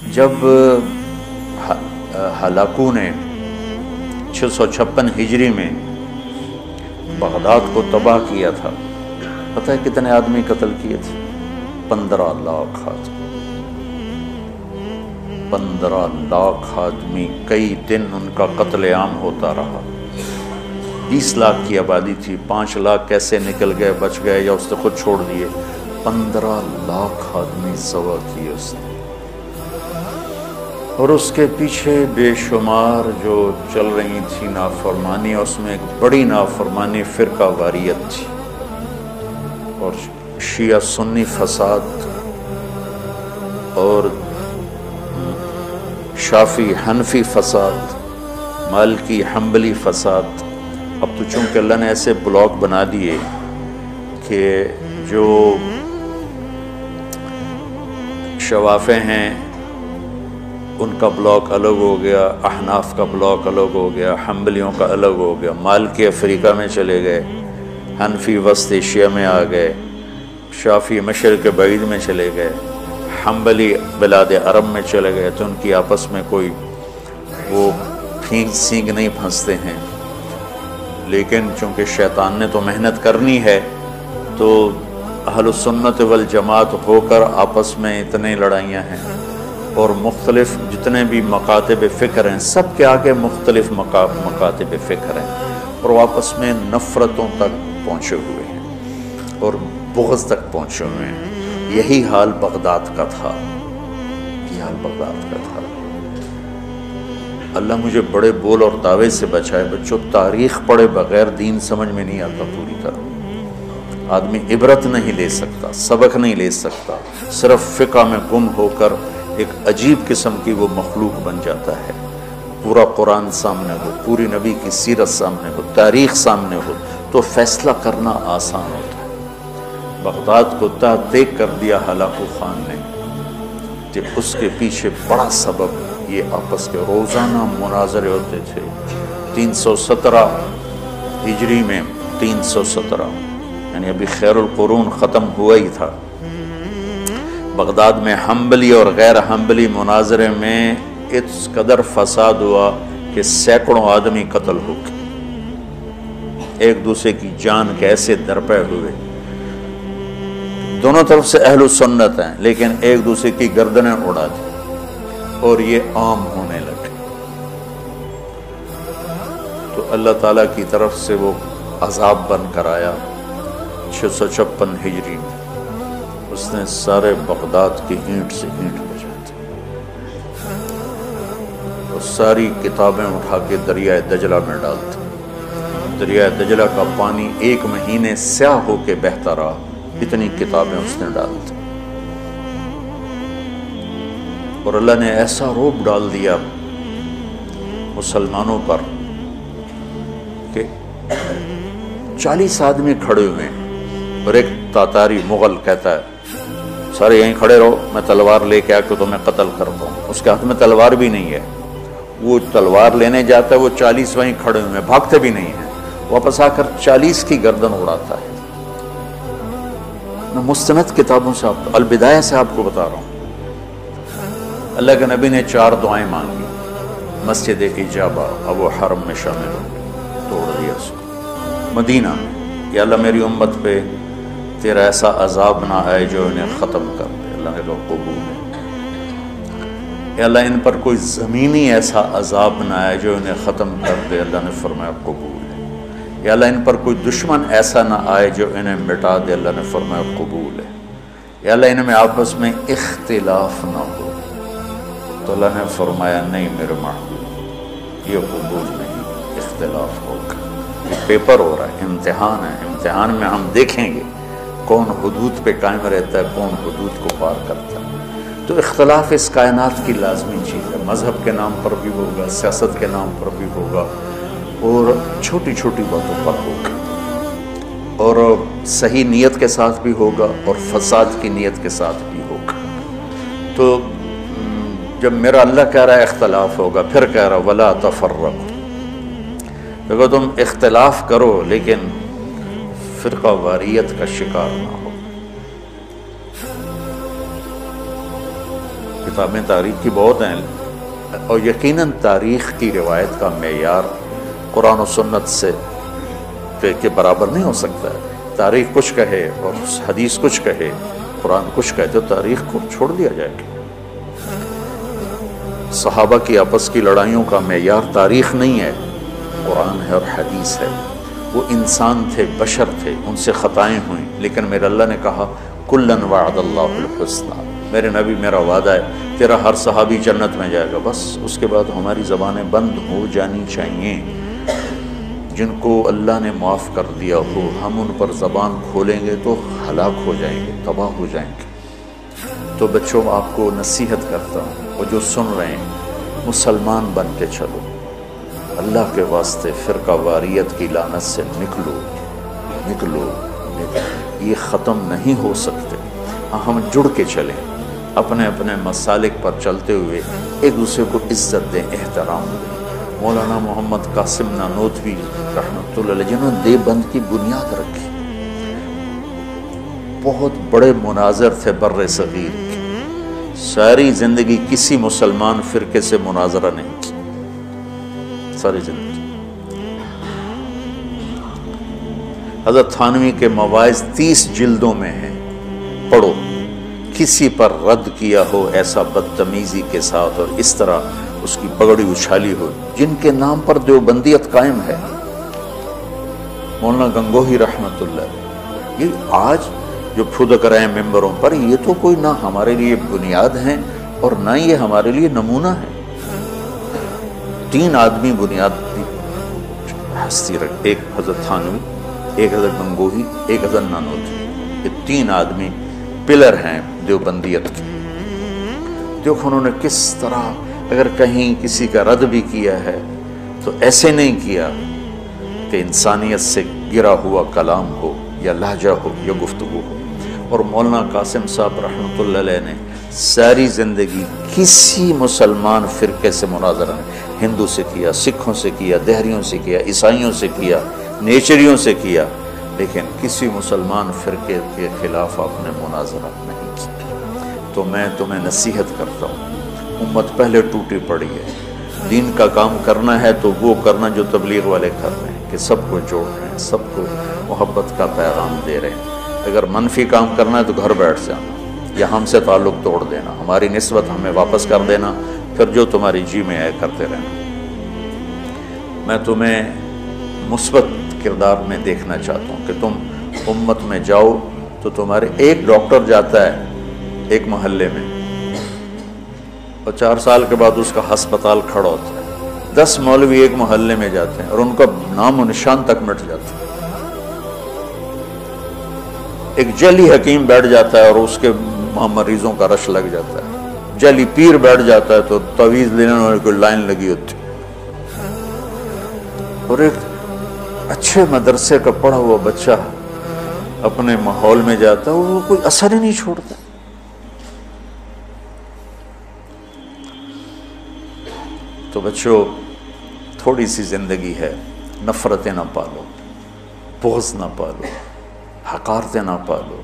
جب ہلاکو نے 656 ہجری میں بغداد کو تباہ کیا تھا، پتہ ہے کتنے آدمی قتل کیے تھے؟ 15 لاکھ آدمی۔ 15 لاکھ آدمی، کئی دن ان کا قتل عام ہوتا رہا۔ 20 لاکھ کی آبادی تھی، 5 لاکھ کیسے نکل گئے، بچ گئے یا اس نے خود چھوڑ دیے۔ 15 لاکھ آدمی ذبح کیے اس نے، اور اس کے پیچھے بے شمار جو چل رہی تھی نافرمانی، اس میں ایک بڑی نافرمانی فرقہ واریت تھی، اور شیعہ سنی فساد اور شافی حنفی فساد، مالکی حنبلی فساد۔ اب تو چونکہ اللہ نے ایسے بلاک بنا دیے کہ جو شوافے ہیں ان کا بلاک الگ ہو گیا، احناف کا بلاک الگ ہو گیا، حنبلیوں کا الگ ہو گیا، مالکی افریقہ میں چلے گئے، حنفی وسط ایشیا میں آ گئے، شافی مشرق بعید میں چلے گئے، حنبلی بلاد عرب میں چلے گئے، تو ان کی آپس میں کوئی وہ پھینک سینگ نہیں پھنستے ہیں۔ لیکن چونکہ شیطان نے تو محنت کرنی ہے، تو اہل السنت والجماعت ہو کر آپس میں اتنے لڑائیاں ہیں، اور مختلف جتنے بھی مکاتب فکر ہیں سب کے آگے مختلف مکاتب فکر ہیں، اور وہ آپس میں نفرتوں تک پہنچے ہوئے ہیں اور بغض تک پہنچے ہوئے ہیں۔ یہی حال بغداد کا تھا، یہی حال بغداد کا تھا۔ اللہ مجھے بڑے بول اور دعوے سے بچائے۔ بچوں، تاریخ پڑھے بغیر دین سمجھ میں نہیں آتا پوری طرح۔ آدمی عبرت نہیں لے سکتا، سبق نہیں لے سکتا، صرف فقہ میں گم ہو کر ایک عجیب قسم کی وہ مخلوق بن جاتا ہے۔ پورا قرآن سامنے ہو، پوری نبی کی سیرت سامنے ہو، تاریخ سامنے ہو، تو فیصلہ کرنا آسان ہوتا ہے۔ بغداد کو دیکھ کر دیا ہلاکو خان نے کہ اس کے پیچھے بڑا سبب یہ آپس کے روزانہ مناظرے ہوتے تھے۔ 317 ہجری میں 317 یعنی ابھی خیر القرون ختم ہوا ہی تھا، بغداد میں حنبلی اور غیر حنبلی مناظرے میں اس قدر فساد ہوا کہ سینکڑوں آدمی قتل ہو گئے، ایک دوسرے کی جان کے ایسے درپے ہوئے۔ دونوں طرف سے اہل سنت ہیں، لیکن ایک دوسرے کی گردنیں اڑا دی، اور یہ عام ہونے لگے۔ تو اللہ تعالیٰ کی طرف سے وہ عذاب بن کر آیا 656 ہجری میں۔ اس نے سارے بغداد کی اینٹ سے اینٹ بجا دی، اور ساری کتابیں اٹھا کے دریائے دجلہ میں ڈال دی۔ دریائے دجلہ کا پانی 1 مہینے سیاہ ہو کے بہتا رہا، اتنی کتابیں اس نے ڈال دی۔ اور اللہ نے ایسا روب ڈال دیا مسلمانوں پر کہ 40 آدمی کھڑے ہوئے ہیں، اور ایک تاتاری مغل کہتا ہے سارے یہیں کھڑے رہو، میں تلوار لے کے آ کے تمہیں قتل کرتا ہوں۔ اس کے ہاتھ میں تلوار بھی نہیں ہے، وہ تلوار لینے جاتا ہے، وہ 40 وہیں کھڑے ہوئے ہیں، بھاگتے بھی نہیں ہیں، واپس آ کر 40 کی گردن اڑاتا ہے۔ میں مستند کتابوں سے البدایہ سے آپ کو بتا رہا ہوں۔ اللہ کے نبی نے 4 دعائیں مانگی، مسجد اجابہ، اب وہ حرم میں شامل ہوں گے، توڑ دیا اس کو۔ مدینہ میں، یا اللہ میری امت پہ تیرا ایسا عذاب نہ آئے جو انہیں ختم کر دے، اللہ نے کہا قبول ہے۔ یا اللہ ان پر کوئی زمینی ایسا عذاب نہ آئے جو انہیں ختم کر دے، اللہ نے فرمایا قبول ہے۔ یا اللہ ان پر کوئی دشمن ایسا نہ آئے جو انہیں مٹا دے، اللہ نے فرمایا قبول ہے۔ یا اللہ ان میں آپس میں اختلاف نہ ہو، تو اللہ نے فرمایا نہیں میرے محبوب، یہ قبول نہیں، اختلاف ہوگا۔ یہ پیپر ہو رہا ہے، امتحان ہے، امتحان میں ہم دیکھیں گے کون حدود پہ قائم رہتا ہے، کون حدود کو پار کرتا ہے۔ تو اختلاف اس کائنات کی لازمی چیز ہے، مذہب کے نام پر بھی ہوگا، سیاست کے نام پر بھی ہوگا، اور چھوٹی چھوٹی باتوں پر ہوگا، اور صحیح نیت کے ساتھ بھی ہوگا اور فساد کی نیت کے ساتھ بھی ہوگا۔ تو جب میرا اللہ کہہ رہا ہے اختلاف ہوگا، پھر کہہ رہا وَلَا تَفَرَّقُوا، دیکھو تم اختلاف کرو لیکن فرقہ واریت کا شکار نہ ہو۔ کتابیں تاریخ کی بہت ہیں، اور یقیناً تاریخ کی روایت کا معیار قرآن و سنت سے کے برابر نہیں ہو سکتا ہے۔ تاریخ کچھ کہے اور حدیث کچھ کہے، قرآن کچھ کہے، تو تاریخ کو چھوڑ دیا جائے گا۔ صحابہ کی آپس کی لڑائیوں کا معیار تاریخ نہیں ہے، قرآن ہے اور حدیث ہے۔ وہ انسان تھے، بشر تھے، ان سے خطائیں ہوئیں، لیکن میرے اللہ نے کہا کُلًّا وعد اللہ الحسنى، میرے نبی میرا وعدہ ہے تیرا ہر صحابی جنت میں جائے گا۔ بس اس کے بعد ہماری زبانیں بند ہو جانی چاہیے۔ جن کو اللہ نے معاف کر دیا ہو، ہم ان پر زبان کھولیں گے تو ہلاک ہو جائیں گے، تباہ ہو جائیں گے۔ تو بچوں، آپ کو نصیحت کرتا ہوں، وہ جو سن رہے ہیں، مسلمان بن کے چلو، اللہ کے واسطے فرقہ واریت کی لعنت سے نکلو نکلو نکلو، یہ ختم نہیں ہو سکتے۔ ہم جڑ کے چلیں، اپنے اپنے مسالک پر چلتے ہوئے ایک دوسرے کو عزت دیں، احترام دیں۔ مولانا محمد قاسم نانوتوی رحمۃ اللہ علیہ، جنہوں نے دیوبند کی بنیاد رکھی، بہت بڑے مناظر تھے بر صغیر کے، ساری زندگی کسی مسلمان فرقے سے مناظرہ نہیں کی، ساری زندگی۔ حضرت تھانوی کے مواعظ 30 جلدوں میں ہیں، پڑھو۔ کسی پر رد کیا ہو ایسا بدتمیزی کے ساتھ اور اس طرح اس کی پگڑی اچھالی ہو، جن کے نام پر دیوبندیت قائم ہے، مولانا گنگوہی رحمت اللہ، یہ آج جو پھدک رہے ہیں ممبروں پر، یہ تو کوئی نہ ہمارے لیے بنیاد ہیں اور نہ یہ ہمارے لیے نمونہ ہے۔ 3 آدمی بنیاد کی ہستی رکھ، ایک حضرت تھانوی، ایک حضرت گنگوہی، ایک حضرت نانوتوی، یہ 3 آدمی پلر ہیں دیوبندیت کے۔ دیکھو انہوں نے کس طرح، اگر کہیں کسی کا رد بھی کیا ہے تو ایسے نہیں کیا کہ انسانیت سے گرا ہوا کلام ہو یا لہجہ ہو یا گفتگو ہو۔ اور مولانا قاسم صاحب رحمۃ اللہ علیہ نے ساری زندگی کسی مسلمان فرقے سے مناظرہ نہیں، ہندو سے کیا، سکھوں سے کیا، دہریوں سے کیا، عیسائیوں سے کیا، نیچریوں سے کیا، لیکن کسی مسلمان فرقے کے خلاف آپ نے مناظرہ نہیں کیا۔ تو میں تمہیں نصیحت کرتا ہوں، امت پہلے ٹوٹی پڑی ہے، دین کا کام کرنا ہے تو وہ کرنا جو تبلیغ والے کر رہے ہیں، کہ سب کو جوڑ رہے ہیں، سب کو محبت کا پیغام دے رہے ہیں۔ اگر منفی کام کرنا ہے تو گھر بیٹھ جانا یا ہم سے تعلق توڑ دینا، ہماری نسبت ہمیں واپس کر دینا، پھر جو تمہاری جی میں آئے کرتے رہنا۔ میں تمہیں مثبت کردار میں دیکھنا چاہتا ہوں کہ تم امت میں جاؤ تو تمہارے ایک ڈاکٹر جاتا ہے ایک محلے میں اور 4 سال کے بعد اس کا ہسپتال کھڑا ہوتا ہے، 10 مولوی ایک محلے میں جاتے ہیں اور ان کا نام و نشان تک مٹ جاتا ہے۔ ایک جعلی حکیم بیٹھ جاتا ہے اور اس کے مریضوں کا رش لگ جاتا ہے، جعلی پیر بیٹھ جاتا ہے تو تعویذ لینے والے کوئی لائن لگی ہوتی ہے، اور ایک اچھے مدرسے کا پڑھا ہوا بچہ اپنے ماحول میں جاتا ہے، وہ کوئی اثر ہی نہیں چھوڑتا۔ تو بچوں، تھوڑی سی زندگی ہے، نفرتیں نہ پالو، بغض نہ پالو، حقارتیں نہ پالو،